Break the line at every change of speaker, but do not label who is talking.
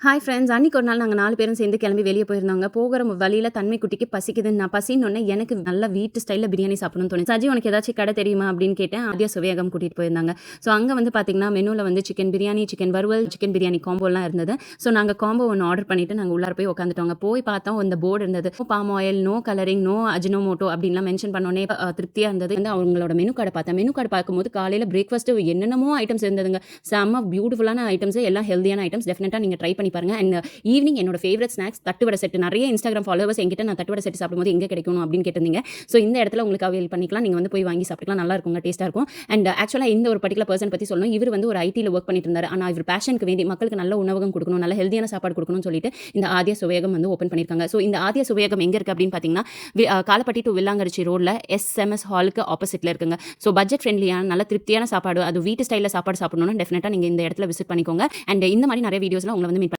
Hi friends, அன்னைக்கு ஒரு நாள் நாங்கள் 4 பேரும் சேர்ந்து கிளம்பி வெளியே போயிருந்தோங்க. போகிற வழியில் தன்மை குட்டிக்கு பசிக்குதுன்னு நான் பசின்னொன்னே எனக்கு நல்லா வீட்டு ஸ்டைலில் பிரியாணி சாப்பிடணும்னு தோணுச்சு. சஜி உனக்கு ஏதாச்சும் கடை தெரியுமா அப்படின்னு கேட்டேன். ஆதியா சுவையகம் கூட்டிகிட்டு போயிருந்தாங்க. ஸோ அங்கே வந்து பார்த்தீங்கன்னா மெனுவில் வந்து சிக்கன் பிரியாணி, சிக்கன் வறுவல், சிக்கன் பிரியாணி காம்போலாம் இருந்தது. ஸோ நாங்கள் காம்போ ஒன்று ஆர்டர் பண்ணிவிட்டு நாங்கள் உள்ளார போய் உட்காந்துட்டோங்க. போய் பார்த்தோம் அந்த போர்டு இருந்தது. Palm oil, no colouring, no Ajinomoto அப்படின்லாம் மென்ஷன் பண்ணோன்னே திருப்தியாக இருந்தது. வந்து அவங்களோட மெனு கார்டை பார்த்தேன். மெனு கார்டு பார்க்கும்போது காலையில் பிரேக்ஃபாஸ்ட்டு என்னென்னமோ ஐட்டம்ஸ் இருந்ததுங்க. செம்ம பியூட்டிஃபுல்லான ஐட்டம்ஸ், எல்லாம் ஹெல்தியான ஐட்டம்ஸ். டெஃபினட்டாக நீங்கள் ட்ரை பண்ணி பாருங்கள். அண்ட் ஈவினிங் என்னோட ஃபேவரட் ஸ்நாக்ஸ் தட்டுவடை செட். நிறைய இன்ஸ்டாகிராம் ஃபாலோவர்ஸ் என்கிட்ட நான் தட்டுவடை செட் சாப்பிடும்போது எங்கே கிடைக்கணும் அப்படின்னு கேட்டிருந்தீங்க. ஸோ இந்த இடத்துல உங்களுக்கு அவைல் பண்ணிக்கலாம். நீங்கள் வந்து போய் வாங்கி சாப்பிட்டுக்கலாம். நல்லா இருக்குங்க, டேஸ்ட்டாக இருக்கும். அண்ட் ஆக்சுவலாக இந்த ஒரு பர்டிகுலர் பர்சன் பற்றி சொல்லணும். இவர் வந்து ஒரு ஐடியில் ஒர்க் பண்ணிட்டு இருந்தார். ஆனால் இவர் பேஷனுக்கு வேண்டி மக்களுக்கு நல்ல உணவகம் கொடுக்கணும், நல்ல ஹெல்தியான சாப்பாடு கொடுக்கணும்னு சொல்லிட்டு இந்த ஆதியா சுவையகம் வந்து ஓப்பன் பண்ணியிருக்காங்க. ஸோ இந்த ஆதியா சுவையகம் எங்கே இருக்குது அப்படின்னு பார்த்தீங்கன்னா காலப்பட்டி டு வில்லாங்கரிச்சி ரோடில் எஸ்எம்எஸ் ஹாலுக்கு ஆப்போசிட்டில் இருக்குங்க. ஸோ பட்ஜெட் ஃப்ரெண்ட்லியான நல்ல திருப்தியான சாப்பாடு, அது வீட்டு ஸ்டைலில் சாப்பாடு சாப்பிடணும்னா டெஃபினட்டாக நீங்கள் இந்த இடத்துல விசிட் பண்ணிக்கோங்க. அண்ட் இந்த மாதிரி நிறைய வீடியோஸ்லாம் உங்களை வந்து மீட்